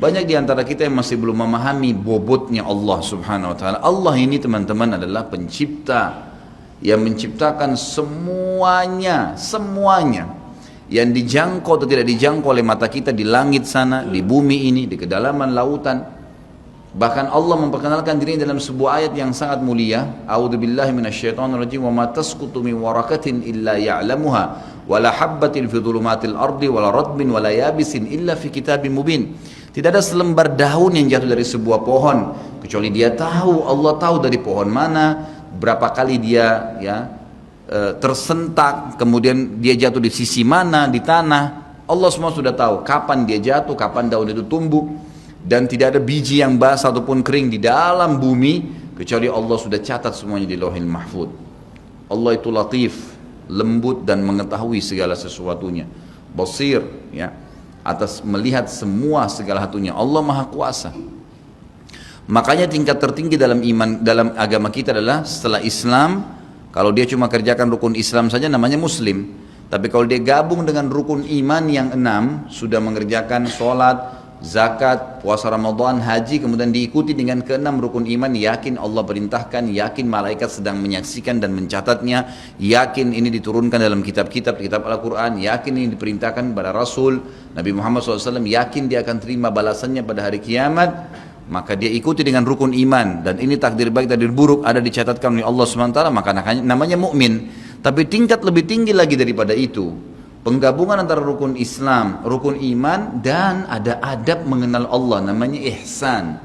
Banyak di antara kita yang masih belum memahami bobotnya Allah Subhanahu wa taala. Allah ini teman-teman adalah pencipta yang menciptakan semuanya, semuanya yang dijangkau atau tidak dijangkau oleh mata kita di langit sana, di bumi ini, di kedalaman lautan. Bahkan Allah memperkenalkan dirinya dalam sebuah ayat yang sangat mulia. A'udzubillahi minasyaitonirrajim. Wa ma tasqutu min waraqatin illa ya'lamuha wa la habbatin fi dhulumatil ardi wa la ratbin wa la yabisin illa fi kitabim mubin. Tidak ada selembar daun yang jatuh dari sebuah pohon kecuali dia tahu, Allah tahu dari pohon mana, berapa kali dia tersentak, kemudian dia jatuh di sisi mana di tanah. Allah semua sudah tahu kapan dia jatuh, kapan daun itu tumbuh, dan tidak ada biji yang basah ataupun kering di dalam bumi kecuali Allah sudah catat semuanya di Lauhil Mahfuz. Allah itu latif, lembut dan mengetahui segala sesuatunya. Basir, ya, atas melihat semua segala satunya. Allah Maha Kuasa. Makanya tingkat tertinggi dalam iman, dalam agama kita adalah setelah Islam, kalau dia cuma kerjakan rukun Islam saja namanya Muslim. Tapi kalau dia gabung dengan rukun iman yang 6, sudah mengerjakan sholat, zakat, puasa Ramadan, haji, kemudian diikuti dengan ke-6 rukun iman, yakin Allah perintahkan, yakin malaikat sedang menyaksikan dan mencatatnya, yakin ini diturunkan dalam kitab-kitab Al-Quran, yakin ini diperintahkan pada Rasul Nabi Muhammad SAW, yakin dia akan terima balasannya pada hari kiamat, maka dia ikuti dengan rukun iman, dan ini takdir baik takdir buruk ada dicatatkan oleh Allah SWT, maka namanya mukmin. Tapi tingkat lebih tinggi lagi daripada itu, penggabungan antara rukun Islam, rukun iman, dan ada adab mengenal Allah, namanya ihsan.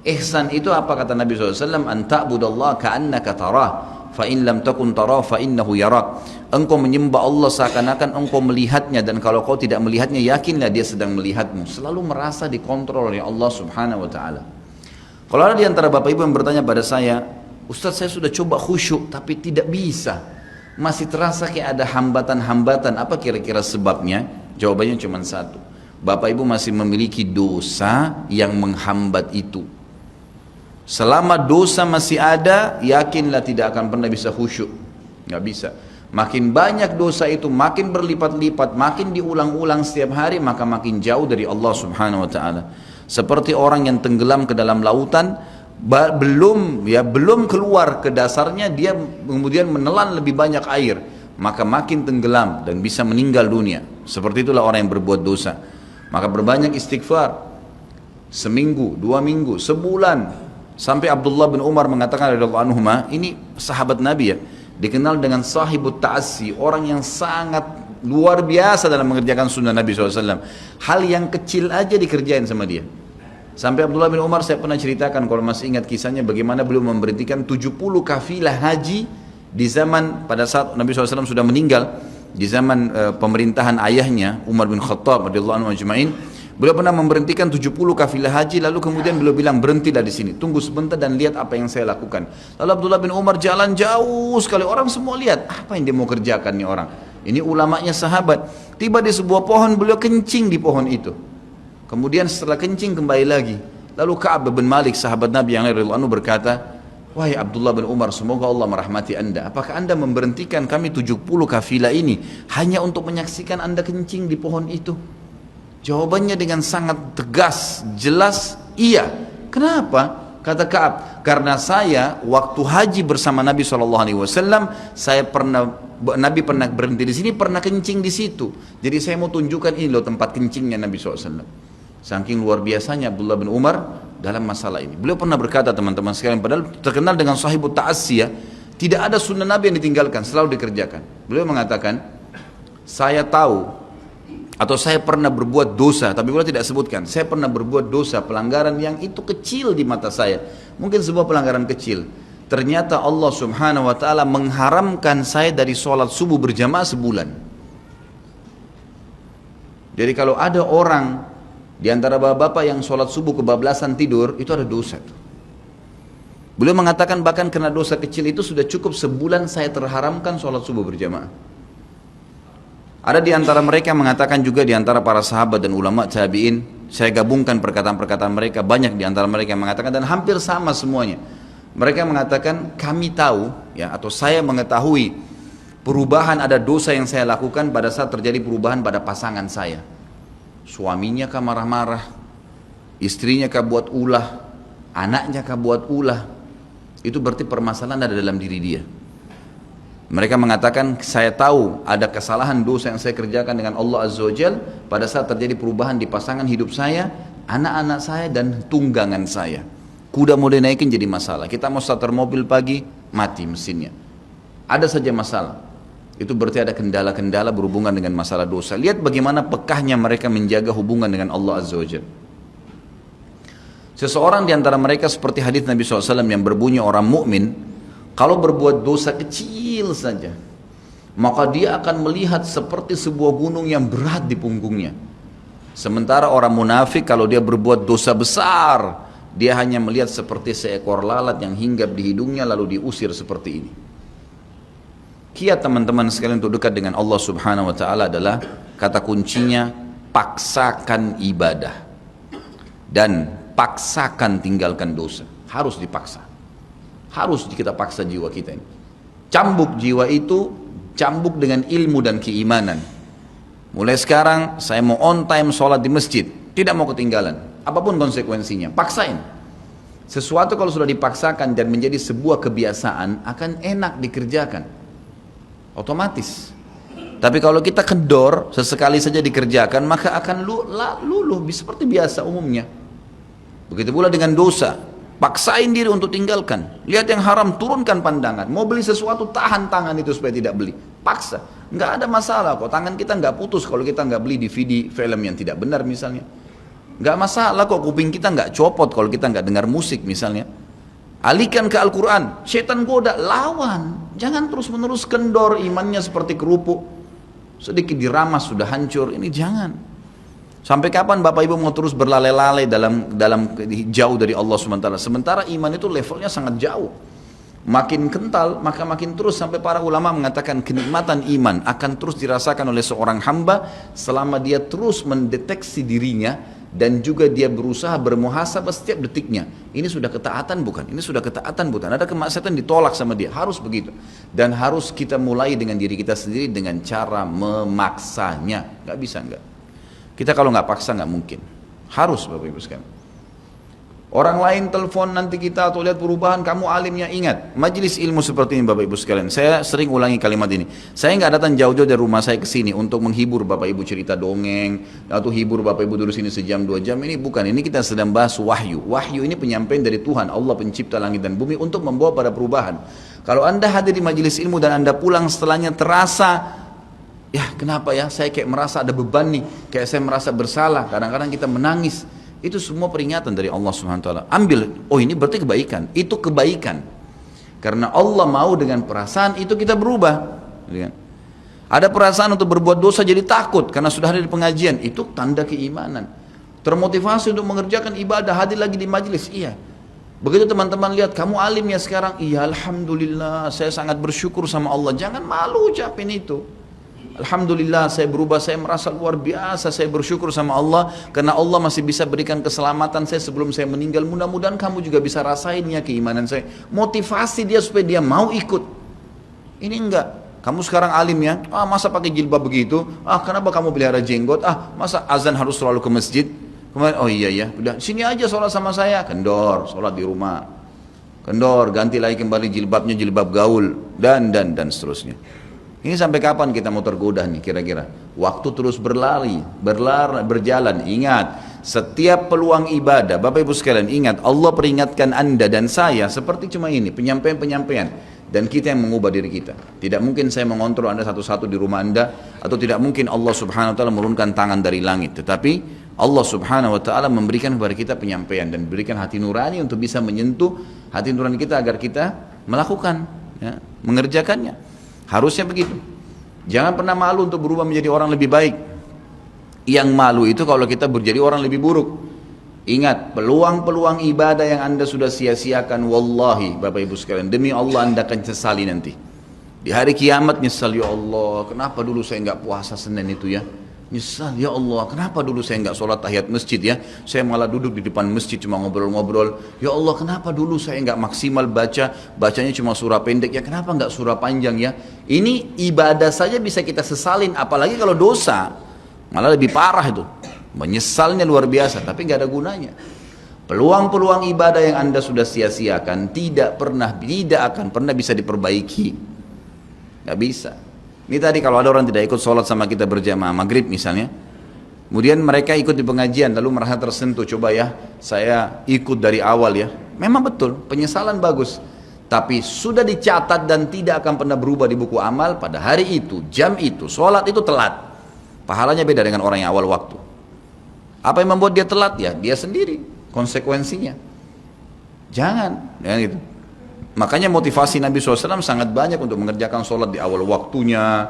Ihsan itu apa kata Nabi SAW? An ta'budallaha ka'annaka tarah, fa in lam takun tarah fa innahu yarak. Engkau menyembah Allah seakan-akan engkau melihatnya, dan kalau kau tidak melihatnya, yakinlah dia sedang melihatmu. Selalu merasa dikontrol oleh Allah Subhanahu wa ta'ala. Kalau ada di antara Bapak Ibu yang bertanya pada saya, Ustaz, saya sudah coba khusyuk tapi tidak bisa, masih terasa kayak ada hambatan-hambatan, apa kira-kira sebabnya? Jawabannya cuma satu, Bapak Ibu masih memiliki dosa yang menghambat itu. Selama dosa masih ada, yakinlah tidak akan pernah bisa khusyuk, nggak bisa. Makin banyak dosa itu, makin berlipat-lipat, makin diulang-ulang setiap hari, maka makin jauh dari Allah Subhanahu wa ta'ala. Seperti orang yang tenggelam ke dalam lautan, belum keluar ke dasarnya, dia kemudian menelan lebih banyak air, maka makin tenggelam dan bisa meninggal dunia. Seperti itulah orang yang berbuat dosa. Maka berbanyak istighfar, seminggu, 2 minggu, sebulan. Sampai Abdullah bin Umar mengatakan radhiyallahu anhuma, ini sahabat Nabi ya, dikenal dengan sahibut ta'assi, orang yang sangat luar biasa dalam mengerjakan sunnah Nabi SAW. Hal yang kecil aja dikerjain sama dia. Sampai Abdullah bin Umar, saya pernah ceritakan kalau masih ingat kisahnya, bagaimana beliau memberhentikan 70 kafilah haji di zaman pada saat Nabi SAW sudah meninggal, di zaman pemerintahan ayahnya Umar bin Khattab radhiyallahu anhu ajma'in. Beliau pernah memberhentikan 70 kafilah haji, lalu kemudian beliau bilang, berhentilah di sini, tunggu sebentar dan lihat apa yang saya lakukan. Lalu Abdullah bin Umar jalan jauh sekali, orang semua lihat, apa yang dia mau kerjakan nih orang? Ini ulamanya sahabat. Tiba di sebuah pohon, beliau kencing di pohon itu. Kemudian setelah kencing kembali lagi. Lalu Ka'ab bin Malik, sahabat Nabi yang radhiyallahu anhu, berkata, wahai Abdullah bin Umar, semoga Allah merahmati anda. Apakah anda memberhentikan kami 70 kafilah ini hanya untuk menyaksikan anda kencing di pohon itu? Jawabannya dengan sangat tegas, jelas, iya. Kenapa? Kata Ka'ab, karena saya waktu haji bersama Nabi SAW, Nabi pernah berhenti di sini, pernah kencing di situ. Jadi saya mau tunjukkan ini loh tempat kencingnya Nabi SAW. Saking luar biasanya Abdullah bin Umar dalam masalah ini. Beliau pernah berkata, teman-teman sekalian, padahal terkenal dengan sahibut ta'assi ya, tidak ada sunnah Nabi yang ditinggalkan, selalu dikerjakan. Beliau mengatakan, saya tahu atau saya pernah berbuat dosa, tapi beliau tidak sebutkan, saya pernah berbuat dosa, pelanggaran yang itu kecil di mata saya, mungkin sebuah pelanggaran kecil. Ternyata Allah Subhanahu wa ta'ala mengharamkan saya dari sholat subuh berjamaah sebulan. Jadi kalau ada orang di antara bapak-bapak yang sholat subuh kebablasan tidur, itu ada dosa. Beliau mengatakan bahkan karena dosa kecil itu sudah cukup sebulan saya terharamkan sholat subuh berjamaah. Ada di antara mereka yang mengatakan juga, di antara para sahabat dan ulama tabi'in, saya gabungkan perkataan-perkataan mereka, banyak di antara mereka yang mengatakan, dan hampir sama semuanya. Mereka mengatakan, kami tahu, ya, atau saya mengetahui perubahan, ada dosa yang saya lakukan pada saat terjadi perubahan pada pasangan saya. Suaminya kah marah-marah, istrinya kah buat ulah, anaknya kah buat ulah, itu berarti permasalahan ada dalam diri dia. Mereka mengatakan, saya tahu ada kesalahan dosa yang saya kerjakan dengan Allah Azza wa Jal pada saat terjadi perubahan di pasangan hidup saya, anak-anak saya dan tunggangan saya. Kuda mau dinaikin jadi masalah. Kita mau starter mobil pagi, mati mesinnya. Ada saja masalah. Itu berarti ada kendala-kendala berhubungan dengan masalah dosa. Lihat bagaimana pekahnya mereka menjaga hubungan dengan Allah Azza wa Jal. Seseorang di antara mereka seperti hadis Nabi SAW yang berbunyi, orang mukmin kalau berbuat dosa kecil saja, maka dia akan melihat seperti sebuah gunung yang berat di punggungnya. Sementara orang munafik kalau dia berbuat dosa besar, dia hanya melihat seperti seekor lalat yang hinggap di hidungnya lalu diusir seperti ini. Kiat teman-teman sekalian untuk dekat dengan Allah Subhanahu wa taala adalah kata kuncinya paksakan ibadah dan paksakan tinggalkan dosa. Harus dipaksa. Harus kita paksa jiwa kita ini. Cambuk jiwa itu, cambuk dengan ilmu dan keimanan. Mulai sekarang saya mau on time sholat di masjid, tidak mau ketinggalan. Apapun konsekuensinya, paksain. Sesuatu kalau sudah dipaksakan dan menjadi sebuah kebiasaan, akan enak dikerjakan. Otomatis. Tapi kalau kita kendor, sesekali saja dikerjakan, maka akan luluh seperti biasa umumnya. Begitu pula dengan dosa. Paksain diri untuk tinggalkan. Lihat yang haram, turunkan pandangan. Mau beli sesuatu, tahan tangan itu supaya tidak beli. Paksa. Nggak ada masalah kok. Tangan kita nggak putus kalau kita nggak beli DVD film yang tidak benar misalnya. Nggak masalah kok. Kuping kita nggak copot kalau kita nggak dengar musik misalnya. Alihkan ke Al-Quran. Setan goda, lawan. Jangan terus-menerus kendor imannya seperti kerupuk. Sedikit diramas sudah hancur. Ini jangan. Sampai kapan Bapak Ibu mau terus berlale-lale dalam jauh dari Allah SWT? Sementara iman itu levelnya sangat jauh. Makin kental, maka makin terus, sampai para ulama mengatakan kenikmatan iman akan terus dirasakan oleh seorang hamba selama dia terus mendeteksi dirinya dan juga dia berusaha bermuhasabah setiap detiknya. Ini sudah ketaatan bukan? Ini sudah ketaatan bukan? Ada kemaksiatan ditolak sama dia. Harus begitu. Dan harus kita mulai dengan diri kita sendiri dengan cara memaksanya. Gak bisa enggak. Kita kalau nggak paksa nggak mungkin. Harus Bapak Ibu sekalian. Orang lain telepon nanti kita atau lihat perubahan, kamu alimnya, ingat. Majelis ilmu seperti ini Bapak Ibu sekalian. Saya sering ulangi kalimat ini. Saya nggak datang jauh-jauh dari rumah saya ke sini untuk menghibur Bapak Ibu cerita dongeng atau hibur Bapak Ibu dulu sini sejam 2 jam. Ini bukan. Ini kita sedang bahas wahyu. Wahyu ini penyampaian dari Tuhan, Allah pencipta langit dan bumi untuk membawa pada perubahan. Kalau Anda hadir di majelis ilmu dan Anda pulang setelahnya terasa, ya kenapa ya, saya kayak merasa ada beban nih, kayak saya merasa bersalah, kadang-kadang kita menangis. Itu semua peringatan dari Allah Subhanahu wa taala. Ambil, oh ini berarti kebaikan, itu kebaikan. Karena Allah mau dengan perasaan itu kita berubah. Ada perasaan untuk berbuat dosa jadi takut karena sudah hadir di pengajian, itu tanda keimanan. Termotivasi untuk mengerjakan ibadah, hadir lagi di majelis, iya. Begitu teman-teman lihat, kamu alim ya sekarang, iya alhamdulillah, saya sangat bersyukur sama Allah. Jangan malu ucapin itu. Alhamdulillah saya berubah, saya merasa luar biasa, saya bersyukur sama Allah karena Allah masih bisa berikan keselamatan saya sebelum saya meninggal. Mudah-mudahan kamu juga bisa rasainnya keimanan saya. Motivasi dia supaya dia mau ikut. Ini enggak. Kamu sekarang alim ya, masa pakai jilbab begitu? Kenapa kamu pelihara jenggot? Masa azan harus selalu ke masjid? Kemudian, oh iya ya, udah sini aja sholat sama saya. Kendor, sholat di rumah. Kendor, ganti lagi kembali jilbabnya jilbab gaul dan seterusnya. Ini sampai kapan kita mau tergoda nih kira-kira? Waktu terus berjalan. Ingat, setiap peluang ibadah, Bapak Ibu sekalian ingat, Allah peringatkan Anda dan saya seperti cuma ini, penyampaian. Dan kita yang mengubah diri kita. Tidak mungkin saya mengontrol Anda satu-satu di rumah Anda, atau tidak mungkin Allah Subhanahu wa taala menurunkan tangan dari langit. Tetapi Allah Subhanahu wa taala memberikan kepada kita penyampaian dan berikan hati nurani untuk bisa menyentuh hati nurani kita agar kita melakukan, ya, mengerjakannya. Harusnya begitu. Jangan pernah malu untuk berubah menjadi orang lebih baik. Yang malu itu kalau kita menjadi orang lebih buruk. Ingat, peluang-peluang ibadah yang Anda sudah sia-siakan, wallahi Bapak Ibu sekalian, demi Allah Anda akan sesali nanti. Di hari kiamat nyesal, ya Allah, kenapa dulu saya nggak puasa Senin itu ya? Nyesal, ya Allah, kenapa dulu saya nggak sholat tahiyat masjid ya? Saya malah duduk di depan masjid cuma ngobrol-ngobrol. Ya Allah, kenapa dulu saya nggak maksimal bacanya cuma surah pendek ya? Kenapa nggak surah panjang ya? Ini ibadah saja bisa kita sesalin, apalagi kalau dosa, malah lebih parah itu. Menyesalnya luar biasa, tapi nggak ada gunanya. Peluang-peluang ibadah yang Anda sudah sia-siakan tidak akan pernah bisa diperbaiki. Nggak bisa. Ini tadi kalau ada orang tidak ikut sholat sama kita berjamaah maghrib misalnya, kemudian mereka ikut di pengajian lalu merasa tersentuh, coba ya saya ikut dari awal ya. Memang betul, penyesalan bagus. Tapi sudah dicatat dan tidak akan pernah berubah di buku amal pada hari itu, jam itu, sholat itu telat. Pahalanya beda dengan orang yang awal waktu. Apa yang membuat dia telat? Ya dia sendiri, konsekuensinya. Jangan gitu. Makanya motivasi Nabi SAW sangat banyak untuk mengerjakan sholat di awal waktunya,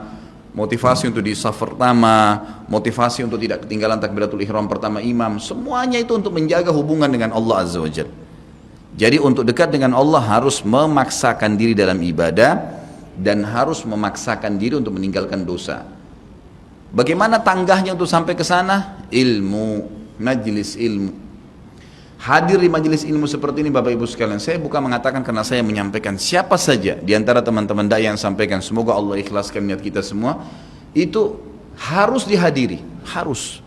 motivasi untuk di saf pertama, motivasi untuk tidak ketinggalan takbiratul ihram pertama imam. Semuanya itu untuk menjaga hubungan dengan Allah Azza wa Jalla. Jadi untuk dekat dengan Allah harus memaksakan diri dalam ibadah dan harus memaksakan diri untuk meninggalkan dosa. Bagaimana tangganya untuk sampai ke sana? Ilmu, majlis ilmu. Hadir di majelis ilmu seperti ini Bapak Ibu sekalian, saya bukan mengatakan karena saya menyampaikan, siapa saja di antara teman-teman dai yang sampaikan, semoga Allah ikhlaskan niat kita semua, itu harus dihadiri, harus.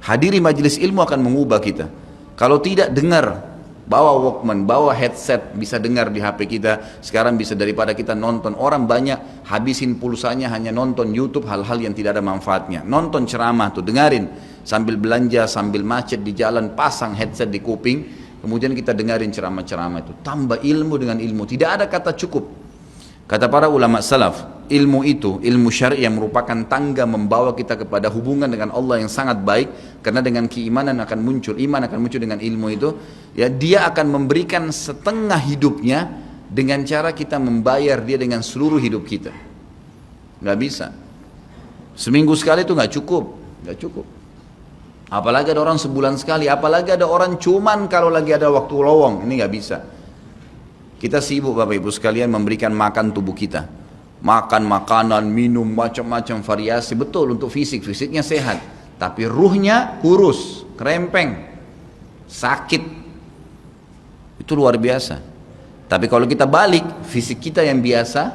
Hadiri majelis ilmu akan mengubah kita. Kalau tidak, dengar, bawa Walkman, bawa headset, bisa dengar di HP kita. Sekarang bisa daripada kita nonton, orang banyak habisin pulsanya hanya nonton YouTube hal-hal yang tidak ada manfaatnya. Nonton ceramah tuh, dengarin. Sambil belanja, sambil macet di jalan, pasang headset di kuping, kemudian kita dengarin ceramah-ceramah itu. Tambah ilmu dengan ilmu, tidak ada kata cukup. Kata para ulama salaf, ilmu itu, ilmu syar'i yang merupakan tangga membawa kita kepada hubungan dengan Allah yang sangat baik, karena dengan keimanan akan muncul, iman akan muncul dengan ilmu itu, ya dia akan memberikan setengah hidupnya dengan cara kita membayar dia dengan seluruh hidup kita. Nggak bisa. Seminggu sekali itu nggak cukup, nggak cukup. Apalagi ada orang sebulan sekali, apalagi ada orang cuman kalau lagi ada waktu lowong, ini nggak bisa. Kita sibuk Bapak Ibu sekalian memberikan makan tubuh kita. Makan makanan, minum, macam-macam variasi, betul untuk fisik, fisiknya sehat. Tapi ruhnya kurus, kerempeng, sakit. Itu luar biasa. Tapi kalau kita balik, fisik kita yang biasa,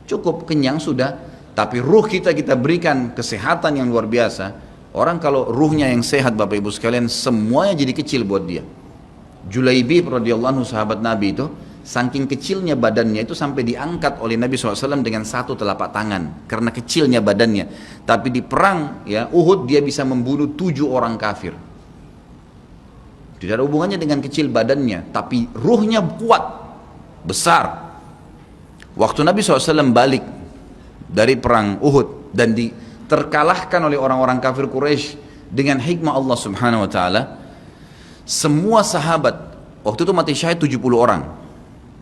cukup kenyang sudah. Tapi ruh kita berikan kesehatan yang luar biasa. Orang kalau ruhnya yang sehat Bapak Ibu sekalian, semuanya jadi kecil buat dia. Julaibib radhiyallahu anhu sahabat Nabi itu, saking kecilnya badannya itu sampai diangkat oleh Nabi SAW dengan satu telapak tangan karena kecilnya badannya. Tapi di perang ya Uhud dia bisa membunuh 7 orang kafir. Tidak ada hubungannya dengan kecil badannya, tapi ruhnya kuat, besar. Waktu Nabi SAW balik dari perang Uhud dan terkalahkan oleh orang-orang kafir Quraisy dengan hikmah Allah Subhanahu wa taala, semua sahabat waktu itu mati syahid 70 orang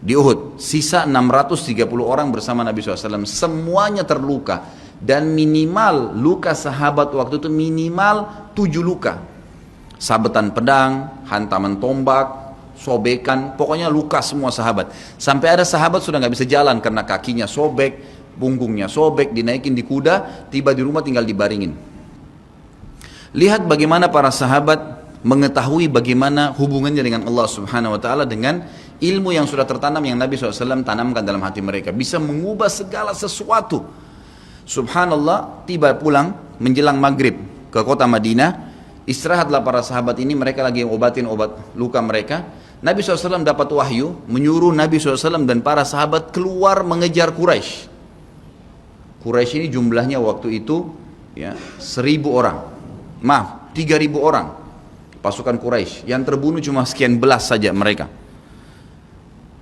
di Uhud, sisa 630 orang bersama Nabi SAW, semuanya terluka, dan minimal luka sahabat waktu itu minimal 7 luka, sabetan pedang, hantaman tombak, sobekan, pokoknya luka semua sahabat. Sampai ada sahabat sudah nggak bisa jalan karena kakinya sobek, punggungnya sobek, dinaikin di kuda, tiba di rumah tinggal dibaringin. Lihat bagaimana para sahabat mengetahui bagaimana hubungannya dengan Allah Subhanahu wa taala dengan ilmu yang sudah tertanam yang Nabi SAW tanamkan dalam hati mereka, bisa mengubah segala sesuatu. Subhanallah, tiba pulang menjelang maghrib ke kota Madinah, istirahatlah para sahabat ini, mereka lagi obatin obat luka mereka. Nabi SAW dapat wahyu menyuruh Nabi SAW dan para sahabat keluar mengejar Quraisy. Quraisy ini jumlahnya waktu itu ya 1.000 orang, 3.000 orang pasukan Quraisy, yang terbunuh cuma sekian belas saja mereka.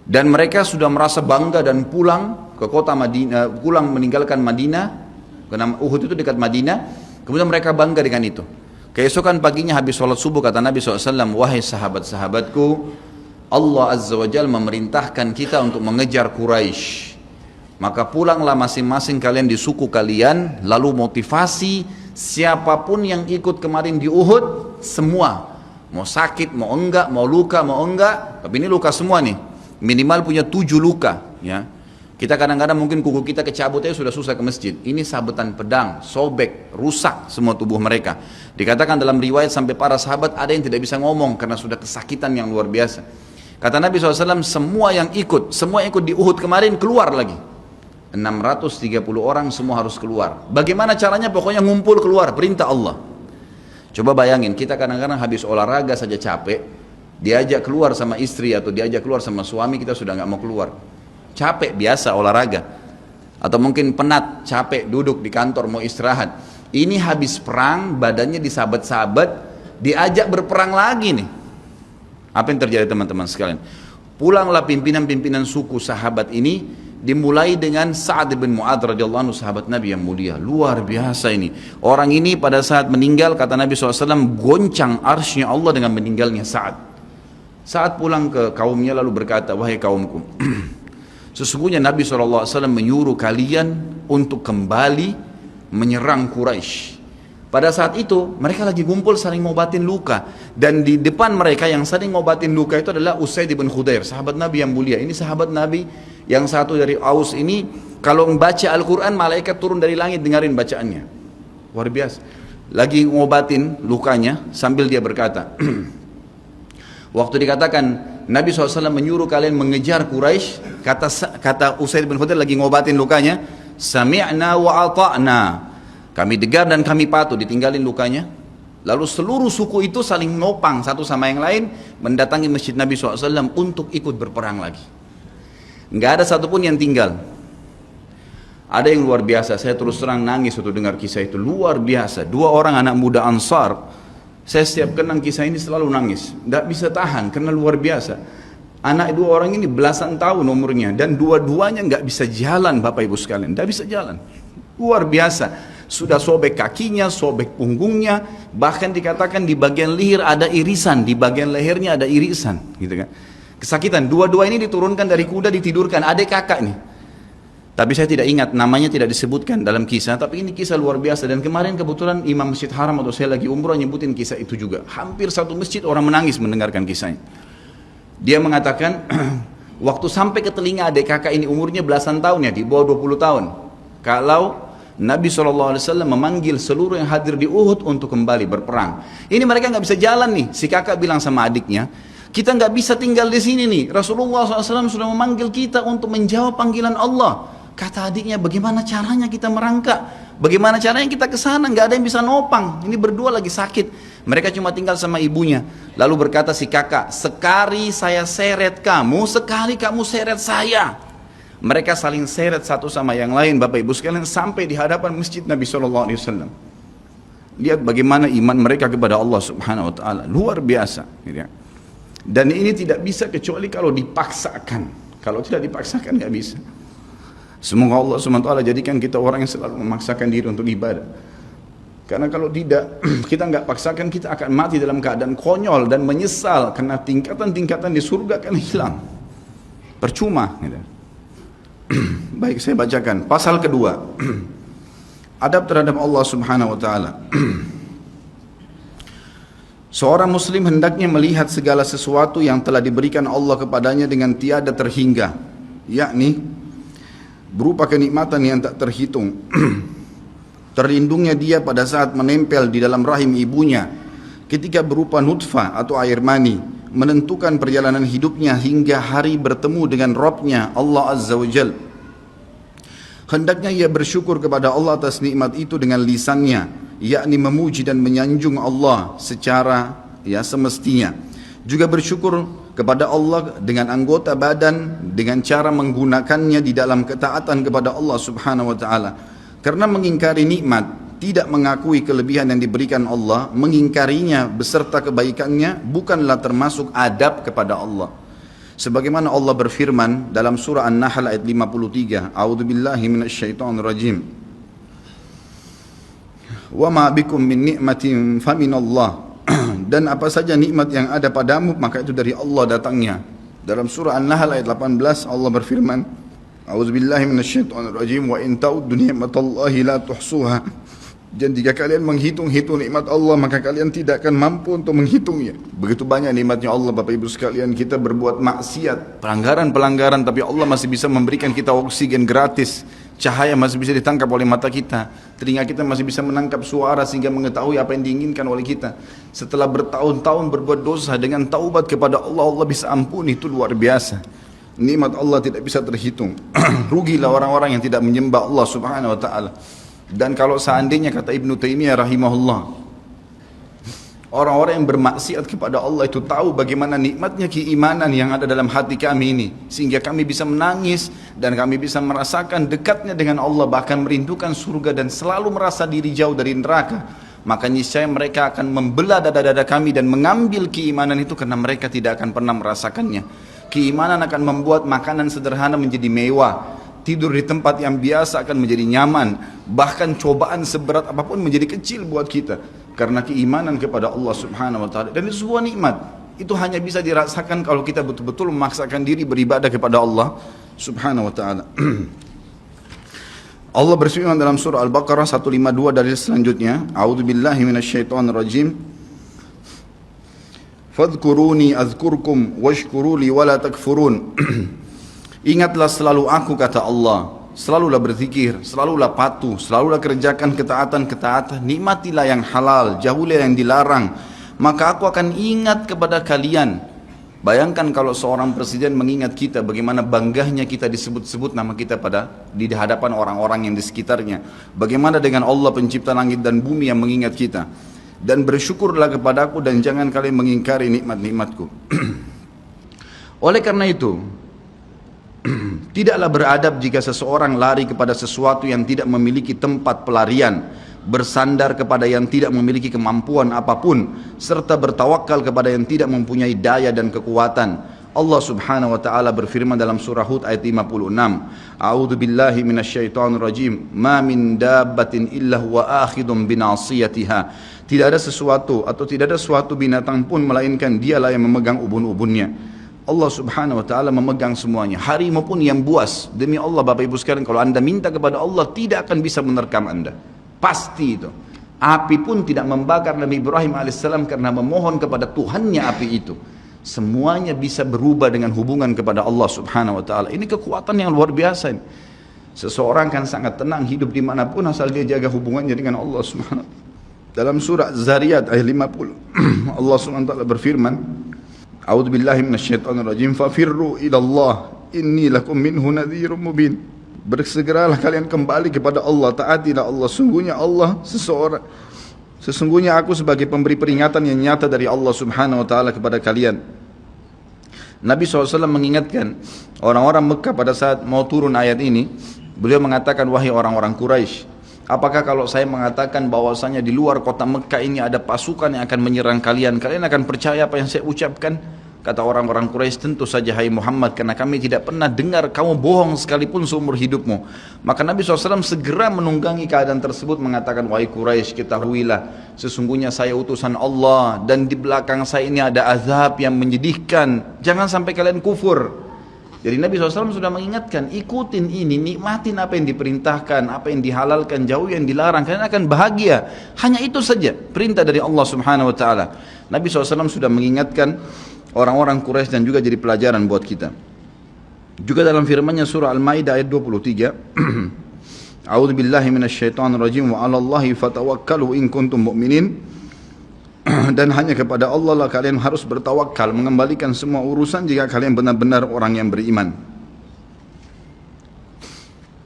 Dan mereka sudah merasa bangga dan pulang ke kota Madinah, pulang meninggalkan Madinah, karena Uhud itu dekat Madinah. Kemudian mereka bangga dengan itu. Keesokan paginya habis sholat subuh kata Nabi SAW, wahai sahabat-sahabatku, Allah Azza wa Jalla memerintahkan kita untuk mengejar Quraisy. Maka pulanglah masing-masing kalian di suku kalian, lalu motivasi siapapun yang ikut kemarin di Uhud, semua, mau sakit, mau enggak, mau luka, mau enggak, tapi ini luka semua nih, minimal punya 7 luka ya. Kita kadang-kadang mungkin kuku kita kecabut aja sudah susah ke masjid, ini sabetan pedang, sobek, rusak semua tubuh mereka. Dikatakan dalam riwayat sampai para sahabat ada yang tidak bisa ngomong karena sudah kesakitan yang luar biasa. Kata Nabi SAW, semua yang ikut di Uhud kemarin keluar lagi. 630 orang semua harus keluar. Bagaimana caranya? Pokoknya ngumpul keluar, perintah Allah. Coba bayangin, kita kadang-kadang habis olahraga saja capek, diajak keluar sama istri atau diajak keluar sama suami, kita sudah nggak mau keluar. Capek biasa olahraga. Atau mungkin penat, capek, duduk di kantor mau istirahat. Ini habis perang, badannya disabet-sabet, diajak berperang lagi nih. Apa yang terjadi teman-teman sekalian? Pulanglah pimpinan-pimpinan suku sahabat ini, dimulai dengan Sa'ad bin Mu'adz radhiyallahu anhu, sahabat Nabi yang mulia. Luar biasa ini. Orang ini pada saat meninggal, kata Nabi SAW, goncang arsy-Nya Allah dengan meninggalnya Sa'ad. Saat pulang ke kaumnya lalu berkata, wahai kaumku, sesungguhnya Nabi SAW menyuruh kalian untuk kembali menyerang Quraisy. Pada saat itu mereka lagi kumpul saling ngobatin luka, dan di depan mereka yang saling ngobatin luka itu adalah Usaid bin Khudair, sahabat Nabi yang mulia. Ini sahabat Nabi yang satu dari Aus ini, kalau membaca Al-Quran malaikat turun dari langit dengarin bacaannya. Luar biasa. Lagi ngobatin lukanya sambil dia berkata, waktu dikatakan Nabi SAW menyuruh kalian mengejar Quraisy, kata Usaid bin Khudair lagi ngobatin lukanya, sami'na wa ata'na, kami dengar dan kami patuh, ditinggalin lukanya. Lalu seluruh suku itu saling nopang satu sama yang lain, mendatangi masjid Nabi SAW untuk ikut berperang lagi. Nggak ada satupun yang tinggal. Ada yang luar biasa, saya terus terang nangis waktu dengar kisah itu, luar biasa. Dua orang anak muda Ansar, saya setiap kenang kisah ini selalu nangis, nggak bisa tahan karena luar biasa. Anak dua orang ini belasan tahun umurnya, dan dua-duanya nggak bisa jalan, Bapak Ibu sekalian, nggak bisa jalan. Luar biasa. Sudah sobek kakinya, sobek punggungnya, bahkan dikatakan di bagian leher ada irisan, di bagian lehernya ada irisan, gitu kan. Kesakitan. Dua-dua ini diturunkan dari kuda, ditidurkan, adik kakak nih. Tapi saya tidak ingat, namanya tidak disebutkan dalam kisah, tapi ini kisah luar biasa. Dan kemarin kebetulan Imam Masjid Haram atau saya lagi umroh nyebutin kisah itu juga. Hampir satu masjid orang menangis mendengarkan kisahnya. Dia mengatakan, waktu sampai ke telinga adik kakak ini umurnya belasan tahun ya, di bawah 20 tahun. Kalau Nabi SAW memanggil seluruh yang hadir di Uhud untuk kembali berperang. Ini mereka nggak bisa jalan nih. Si kakak bilang sama adiknya, kita nggak bisa tinggal di sini nih. Rasulullah SAW sudah memanggil kita untuk menjawab panggilan Allah. Kata adiknya, bagaimana caranya kita merangkak? Bagaimana caranya kita ke sana? Nggak ada yang bisa nopang. Ini berdua lagi sakit. Mereka cuma tinggal sama ibunya. Lalu berkata si kakak, sekali saya seret kamu, sekali kamu seret saya. Mereka saling seret satu sama yang lain, Bapak Ibu sekalian, sampai di hadapan masjid Nabi SAW. Lihat bagaimana iman mereka kepada Allah Subhanahu Wa Taala, luar biasa. Dan ini tidak bisa kecuali kalau dipaksakan. Kalau tidak dipaksakan nggak bisa. Semoga Allah Subhanahu Wa Taala jadikan kita orang yang selalu memaksakan diri untuk ibadah. Karena kalau tidak, kita nggak paksakan, kita akan mati dalam keadaan konyol dan menyesal karena tingkatan-tingkatan di surga akan hilang. Percuma. Baik, saya bacakan pasal kedua. Adab terhadap Allah Subhanahu Wa Taala. Seorang muslim hendaknya melihat segala sesuatu yang telah diberikan Allah kepadanya dengan tiada terhingga, yakni berupa kenikmatan yang tak terhitung. Terlindungnya dia pada saat menempel di dalam rahim ibunya, ketika berupa nutfah atau air mani, menentukan perjalanan hidupnya hingga hari bertemu dengan Rabb-nya Allah Azza wa Jal. Hendaknya ia bersyukur kepada Allah atas nikmat itu dengan lisannya, yakni memuji dan menyanjung Allah secara semestinya. Juga bersyukur kepada Allah dengan anggota badan, dengan cara menggunakannya di dalam ketaatan kepada Allah Subhanahu wa Ta'ala. Karena mengingkari nikmat, tidak mengakui kelebihan yang diberikan Allah, mengingkarinya beserta kebaikannya, bukanlah termasuk adab kepada Allah. Sebagaimana Allah berfirman dalam surah An-Nahl ayat 53, A'udzubillahi minasyaitonirrajim. Wa ma bikum min ni'matin faminallah. Dan apa saja nikmat yang ada padamu, maka itu dari Allah datangnya. Dalam surah An-Nahl ayat 18 Allah berfirman, A'udzubillahi minasyaitonirrajim, wa in ta'uddu ni'matallahi la tuhsuha. Dan jika kalian menghitung-hitung nikmat Allah, maka kalian tidak akan mampu untuk menghitungnya. Begitu banyak nikmatnya Allah, Bapak Ibu sekalian. Kita berbuat maksiat, pelanggaran-pelanggaran, tapi Allah masih bisa memberikan kita oksigen gratis. Cahaya masih bisa ditangkap oleh mata kita. Telinga kita masih bisa menangkap suara sehingga mengetahui apa yang diinginkan oleh kita. Setelah bertahun-tahun berbuat dosa, dengan taubat kepada Allah, Allah bisa ampuni. Itu luar biasa. Nikmat Allah tidak bisa terhitung. Rugilah orang-orang yang tidak menyembah Allah Subhanahu wa Ta'ala. Dan kalau seandainya, kata Ibnu Taimiyah rahimahullah, Orang-orang yang bermaksiat kepada Allah itu tahu bagaimana nikmatnya keimanan yang ada dalam hati kami ini, sehingga kami bisa menangis dan kami bisa merasakan dekatnya dengan Allah, bahkan merindukan surga dan selalu merasa diri jauh dari neraka. Maka niscaya mereka akan membelah dada-dada kami dan mengambil keimanan itu, karena mereka tidak akan pernah merasakannya. Keimanan akan membuat makanan sederhana menjadi mewah, tidur di tempat yang biasa akan menjadi nyaman, bahkan cobaan seberat apapun menjadi kecil buat kita, karena keimanan kepada Allah Subhanahu wa taala. Dan itu sebuah nikmat. Itu hanya bisa dirasakan kalau kita betul-betul memaksakan diri beribadah kepada Allah Subhanahu wa taala. Allah berfirman dalam surah Al-Baqarah 152 dalil selanjutnya, A'udzubillahi minasyaitonirrajim. Fadhkuruni azkurkum washkuruli wala takfurun. Ingatlah selalu aku, kata Allah. Selalulah berzikir, selalulah patuh, selalulah kerjakan ketaatan-ketaatan, nikmatilah yang halal, jauhilah yang dilarang, maka aku akan ingat kepada kalian. Bayangkan kalau seorang presiden mengingat kita, bagaimana bangganya kita disebut-sebut nama kita di hadapan orang-orang yang di sekitarnya. Bagaimana dengan Allah pencipta langit dan bumi yang mengingat kita. Dan bersyukurlah kepadaku dan jangan kalian mengingkari nikmat-nikmatku. Oleh karena itu, tidaklah beradab jika seseorang lari kepada sesuatu yang tidak memiliki tempat pelarian, bersandar kepada yang tidak memiliki kemampuan apapun, serta bertawakal kepada yang tidak mempunyai daya dan kekuatan. Allah Subhanahu wa taala berfirman dalam surah Hud ayat 56, A'udzu billahi minasyaitonir rajim, ma min dabbatin illa huwa akhidun binasiyatiha. Tidak ada sesuatu atau tidak ada suatu binatang pun melainkan dialah yang memegang ubun-ubunnya. Allah Subhanahu wa taala memegang semuanya. Harimau pun yang buas. Demi Allah Bapak Ibu sekalian, kalau Anda minta kepada Allah, tidak akan bisa menerkam Anda. Pasti itu. Api pun tidak membakar Nabi Ibrahim alaihissalam karena memohon kepada Tuhannya api itu. Semuanya bisa berubah dengan hubungan kepada Allah Subhanahu wa taala. Ini kekuatan yang luar biasa ini. Seseorang kan sangat tenang hidup dimanapun asal dia jaga hubungannya dengan Allah Subhanahu wa taala. Dalam surah Zariyat ayat 50 Allah Subhanahu wa taala berfirman, A'udzu billahi minasyaitonir rajim, fafirru ila Allah inni lakum minhu nadhirun mubin. Bersegeralah kalian kembali kepada Allah, taatilah Allah, sesungguhnya aku sebagai pemberi peringatan yang nyata dari Allah Subhanahu wa taala kepada kalian. Nabi SAW mengingatkan orang-orang Mekah pada saat mau turun ayat ini. Beliau mengatakan, wahai orang-orang Quraisy, apakah kalau saya mengatakan bahwasanya di luar kota Mekah ini ada pasukan yang akan menyerang kalian, kalian akan percaya apa yang saya ucapkan? Kata orang-orang Quraisy, tentu saja hai Muhammad, karena kami tidak pernah dengar kamu bohong sekalipun seumur hidupmu. Maka Nabi SAW segera menunggangi keadaan tersebut, mengatakan, wahai Quraisy, ketahuilah sesungguhnya saya utusan Allah dan di belakang saya ini ada azab yang menyedihkan. Jangan sampai kalian kufur. Jadi Nabi SAW sudah mengingatkan, ikutin ini, nikmatin apa yang diperintahkan, apa yang dihalalkan, jauh yang dilarang, kalian akan bahagia. Hanya itu saja perintah dari Allah Subhanahu wa taala. Nabi SAW sudah mengingatkan orang-orang Quraisy dan juga jadi pelajaran buat kita. Juga dalam firman-Nya surah Al-Maidah ayat 23, A'udzu billahi minasyaitonir rajim wa 'alallahi fatawakkalu in kuntum mu'minin. Dan hanya kepada Allah lah kalian harus bertawakal, mengembalikan semua urusan jika kalian benar-benar orang yang beriman.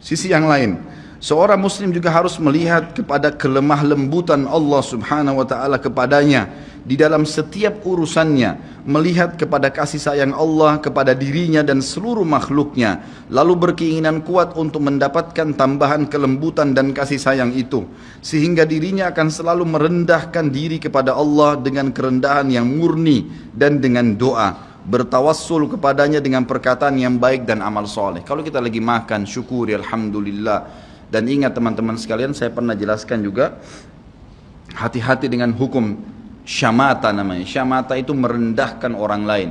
Sisi yang lain, seorang muslim juga harus melihat kepada kelemah lembutan Allah Subhanahu wa taala kepadanya di dalam setiap urusannya, melihat kepada kasih sayang Allah kepada dirinya dan seluruh makhluknya, lalu berkeinginan kuat untuk mendapatkan tambahan kelembutan dan kasih sayang itu, sehingga dirinya akan selalu merendahkan diri kepada Allah dengan kerendahan yang murni dan dengan doa, bertawassul kepadanya dengan perkataan yang baik dan amal soleh. Kalau kita lagi makan, syukuri alhamdulillah. Dan ingat teman-teman sekalian, saya pernah jelaskan juga, hati-hati dengan hukum syamata namanya. Syamata itu merendahkan orang lain.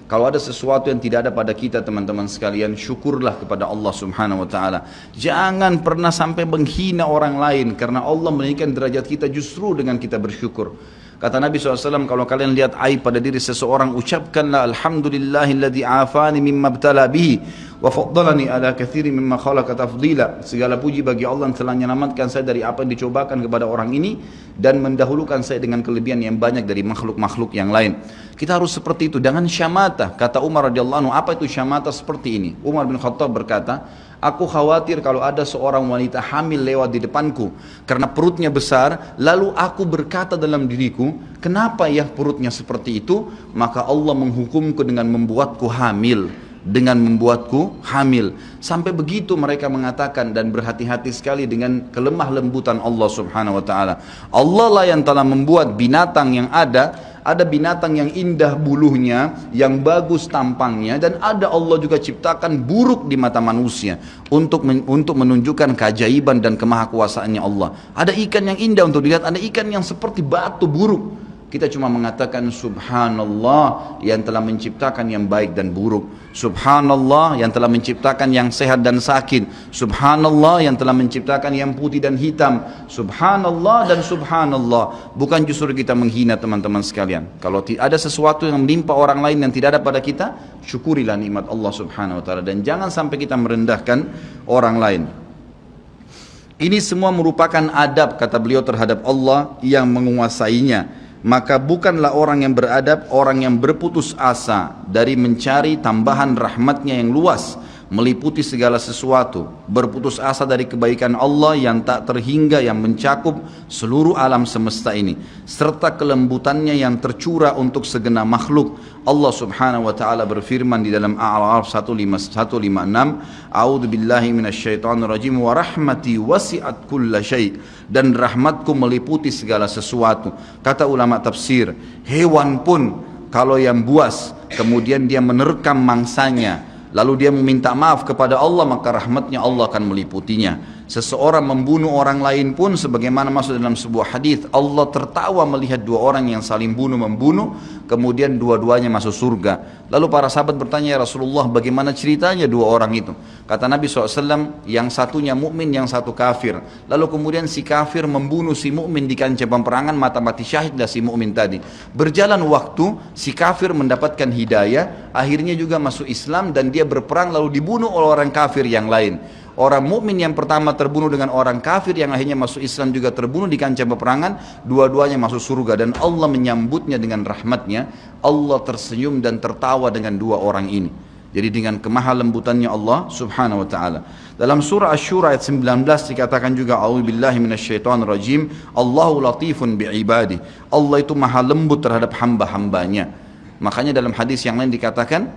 Kalau ada sesuatu yang tidak ada pada kita teman-teman sekalian, syukurlah kepada Allah Subhanahu wa taala. Jangan pernah sampai menghina orang lain, karena Allah meninggikan derajat kita justru dengan kita bersyukur. Kata Nabi SAW, kalau kalian lihat aib pada diri seseorang, ucapkanlah alhamdulillahilladzi afani mimma btala bihi Wa faddalani ala katsirin mimma khalaqa tafdila. Segala puji bagi Allah yang telah menyelamatkan saya dari apa yang dicobakan kepada orang ini dan mendahulukan saya dengan kelebihan yang banyak dari makhluk-makhluk yang lain. Kita harus seperti itu, dengan syamata. Kata Umar radhiyallahu anhu, apa itu syamata seperti ini? Umar bin Khattab berkata, aku khawatir kalau ada seorang wanita hamil lewat di depanku karena perutnya besar, lalu aku berkata dalam diriku, kenapa ya perutnya seperti itu? Maka Allah menghukumku dengan membuatku hamil. Sampai begitu mereka mengatakan dan berhati-hati sekali dengan kelemah lembutan Allah subhanahu wa ta'ala. Allah lah yang telah membuat binatang yang ada binatang yang indah bulunya, yang bagus tampangnya, dan ada Allah juga ciptakan buruk di mata manusia untuk menunjukkan keajaiban dan kemahakuasaannya Allah. Ada ikan yang indah untuk dilihat, ada ikan yang seperti batu buruk. Kita cuma mengatakan subhanallah yang telah menciptakan yang baik dan buruk. Subhanallah yang telah menciptakan yang sehat dan sakit. Subhanallah yang telah menciptakan yang putih dan hitam. Subhanallah dan subhanallah. Bukan justru kita menghina teman-teman sekalian. Kalau ada sesuatu yang menimpa orang lain yang tidak ada pada kita, syukurilah nikmat Allah subhanahu wa ta'ala. Dan jangan sampai kita merendahkan orang lain. Ini semua merupakan adab, kata beliau, terhadap Allah yang menguasainya. Maka bukanlah orang yang beradab orang yang berputus asa dari mencari tambahan rahmatnya yang luas, meliputi segala sesuatu, berputus asa dari kebaikan Allah yang tak terhingga, yang mencakup seluruh alam semesta ini, serta kelembutannya yang tercurah untuk segenap makhluk. Allah subhanahu wa ta'ala berfirman di dalam A'raf 156, A'udzu billahi minasyaitonir rajim, wa rahmati wasi'at kulla syai', dan rahmatku meliputi segala sesuatu. Kata ulama tafsir, hewan pun kalau yang buas kemudian dia menerkam mangsanya lalu dia meminta maaf kepada Allah, maka rahmatnya Allah akan meliputinya. Seseorang membunuh orang lain pun, sebagaimana masuk dalam sebuah hadis, Allah tertawa melihat dua orang yang saling membunuh, kemudian dua-duanya masuk surga. Lalu para sahabat bertanya, ya Rasulullah, bagaimana ceritanya dua orang itu? Kata Nabi SAW, yang satunya mukmin, yang satu kafir. Lalu kemudian si kafir membunuh si mukmin di kancah peperangan, mati syahidlah si mukmin tadi. Berjalan waktu, si kafir mendapatkan hidayah, akhirnya juga masuk Islam, dan dia berperang lalu dibunuh oleh orang kafir yang lain. Orang mukmin yang pertama terbunuh dengan orang kafir yang akhirnya masuk Islam juga terbunuh di kancah peperangan, dua-duanya masuk surga, dan Allah menyambutnya dengan rahmatnya. Allah tersenyum dan tertawa dengan dua orang ini. Jadi dengan kemahalembutannya Allah subhanahu wa ta'ala. Dalam surah Asy-Syura ayat 19 dikatakan juga, a'udzubillahi minasyaitonirrajim, Allahu latifun bi'ibadi. Allah itu maha lembut terhadap hamba-hambanya. Makanya dalam hadis yang lain dikatakan,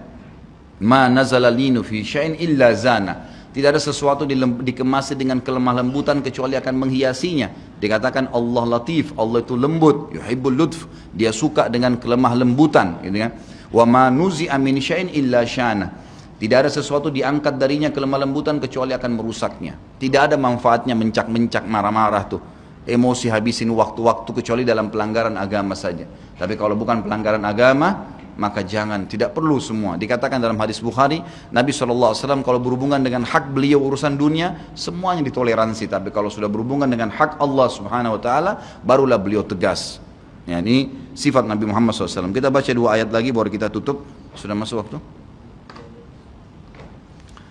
ma nazala linu fi syai'in illa zana. Tidak ada sesuatu dikemasi dengan kelemah lembutan kecuali akan menghiasinya. Dikatakan Allah latif, Allah itu lembut, yuhibbul lutf, dia suka dengan kelemah lembutan, gitu kan. Wa ma nuzi'a min syai'in illa syana. Tidak ada sesuatu diangkat darinya kelemah lembutan kecuali akan merusaknya. Tidak ada manfaatnya mencak-mencak, marah-marah tuh. Emosi habisin waktu-waktu kecuali dalam pelanggaran agama saja. Tapi kalau bukan pelanggaran agama, maka jangan, tidak perlu semua. Dikatakan dalam hadis Bukhari, Nabi SAW kalau berhubungan dengan hak beliau urusan dunia, semuanya ditoleransi. Tapi kalau sudah berhubungan dengan hak Allah subhanahu wa ta'ala, barulah beliau tegas. Ya, ini sifat Nabi Muhammad SAW. Kita baca dua ayat lagi baru kita tutup. Sudah masuk waktu?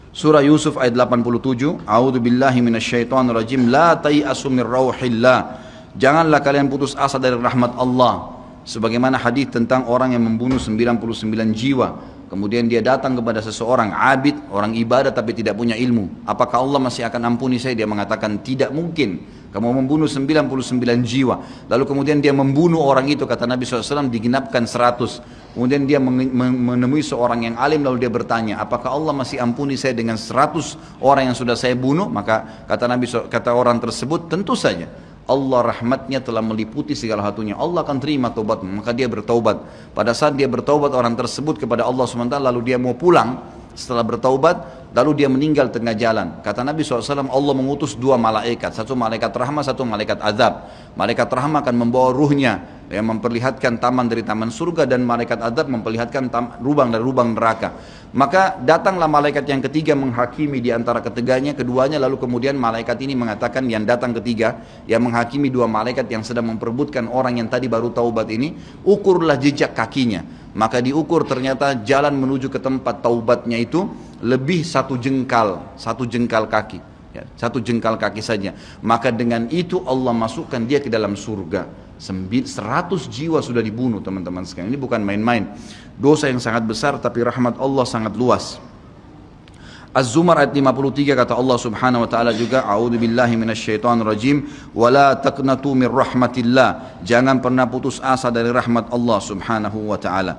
Surah Yusuf ayat 87, A'udzu billahi minasyaitonir rajim, la tai'asu mir rauhillah. Janganlah kalian putus asa dari rahmat Allah. Sebagaimana hadis tentang orang yang membunuh 99 jiwa, kemudian dia datang kepada seseorang abid, orang ibadah tapi tidak punya ilmu. Apakah Allah masih akan ampuni saya? Dia mengatakan tidak mungkin. Kamu membunuh 99 jiwa. Lalu kemudian dia membunuh orang itu, kata Nabi SAW, digenapkan 100. Kemudian dia menemui seorang yang alim, lalu dia bertanya, apakah Allah masih ampuni saya dengan 100 orang yang sudah saya bunuh? Maka kata orang tersebut, tentu saja. Allah rahmatnya telah meliputi segala satunya. Allah akan terima taubat, maka dia bertaubat. Pada saat dia bertaubat orang tersebut kepada Allah SWT, lalu dia mau pulang setelah bertaubat, lalu dia meninggal tengah jalan. Kata Nabi SAW, Allah mengutus dua malaikat, satu malaikat rahmah, satu malaikat azab. Malaikat rahmah akan membawa ruhnya yang memperlihatkan taman dari taman surga, dan malaikat azab memperlihatkan lubang dari lubang neraka. Maka datanglah malaikat yang ketiga menghakimi di antara keduanya, lalu kemudian malaikat ini mengatakan, yang datang ketiga yang menghakimi dua malaikat yang sedang memperebutkan orang yang tadi baru taubat ini, ukurlah jejak kakinya. Maka diukur, ternyata jalan menuju ke tempat taubatnya itu lebih satu jengkal kaki. Ya, satu jengkal kaki saja. Maka dengan itu Allah masukkan dia ke dalam surga. 100 jiwa sudah dibunuh teman-teman sekalian. Ini bukan main-main. Dosa yang sangat besar tapi rahmat Allah sangat luas. Az-Zumar ayat 53 kata Allah Subhanahu wa taala juga, a'udzubillahi minasyaitonir rajim, wala taqnatu mir rahmatillah. Jangan pernah putus asa dari rahmat Allah Subhanahu wa taala.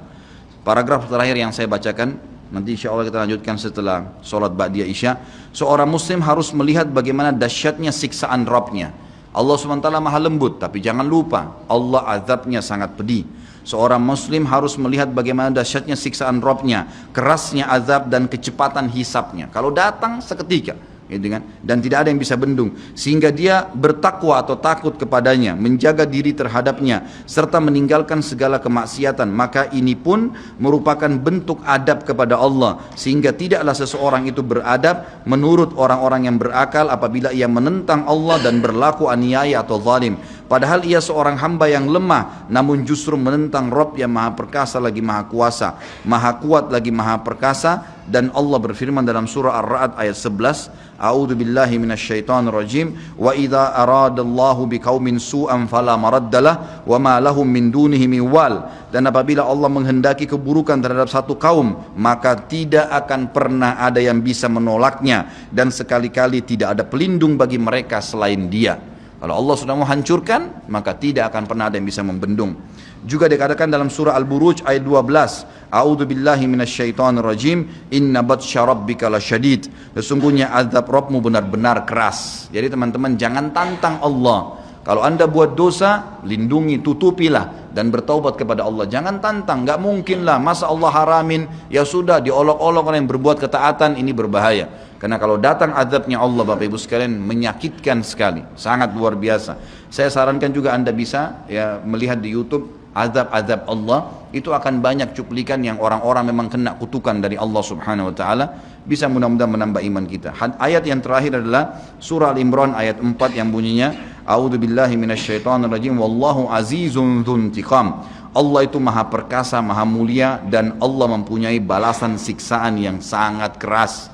Paragraf terakhir yang saya bacakan, nanti insya Allah kita lanjutkan setelah sholat ba'diyah isya. Seorang muslim harus melihat bagaimana dahsyatnya siksaan Rabbnya. Allah SWT maha lembut, tapi jangan lupa Allah azabnya sangat pedih. Seorang muslim harus melihat bagaimana dahsyatnya siksaan Rabbnya, kerasnya azab dan kecepatan hisabnya. Kalau datang seketika, gitu kan? Dan tidak ada yang bisa bendung, sehingga dia bertakwa atau takut kepadanya, menjaga diri terhadapnya, serta meninggalkan segala kemaksiatan. Maka ini pun merupakan bentuk adab kepada Allah, sehingga tidaklah seseorang itu beradab menurut orang-orang yang berakal apabila ia menentang Allah dan berlaku aniaya atau zalim. Padahal ia seorang hamba yang lemah, namun justru menentang Rabb yang maha perkasa lagi maha kuasa, maha kuat lagi maha perkasa. Dan Allah berfirman dalam surah Ar-Ra'd ayat 11, A'udzu billahi minasyaitonir rajim, wa idza aradallahu biqaumin su'an fala maraddalah wa ma lahum min dunihi min wal. Dan apabila Allah menghendaki keburukan terhadap satu kaum, maka tidak akan pernah ada yang bisa menolaknya, dan sekali-kali tidak ada pelindung bagi mereka selain Dia. Kalau Allah sudah mau hancurkan, maka tidak akan pernah ada yang bisa membendung. Juga dikatakan dalam surah Al-Buruj ayat 12, A'udzu billahi minasyaitonir rajim, inna batsya rabbika lasyadid. Sesungguhnya azab Rabbmu benar-benar keras. Jadi teman-teman, jangan tantang Allah. Kalau anda buat dosa, lindungi, tutupilah dan bertaubat kepada Allah. Jangan tantang, nggak mungkin lah, masa Allah haramin, ya sudah diolok-olok orang yang berbuat ketaatan, ini berbahaya. Karena kalau datang azabnya Allah Bapak Ibu sekalian, menyakitkan sekali, sangat luar biasa. Saya sarankan juga anda bisa ya melihat di YouTube azab-azab Allah, itu akan banyak cuplikan yang orang-orang memang kena kutukan dari Allah Subhanahu wa taala. Bisa mudah-mudahan menambah iman kita. Ayat yang terakhir adalah surah Al-Imran ayat 4 yang bunyinya, A'udzu billahi minasyaitonir rajim, wallahu azizun dzuntiqam. Allah itu maha perkasa, maha mulia, dan Allah mempunyai balasan siksaan yang sangat keras.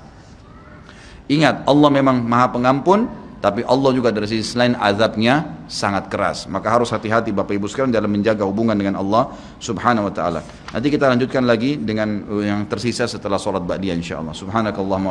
Ingat, Allah memang maha pengampun, tapi Allah juga dari sisi lain azabnya sangat keras. Maka harus hati-hati Bapak Ibu sekalian dalam menjaga hubungan dengan Allah Subhanahu wa taala. Nanti kita lanjutkan lagi dengan yang tersisa setelah salat ba'diyah insyaallah. Subhanakallahumma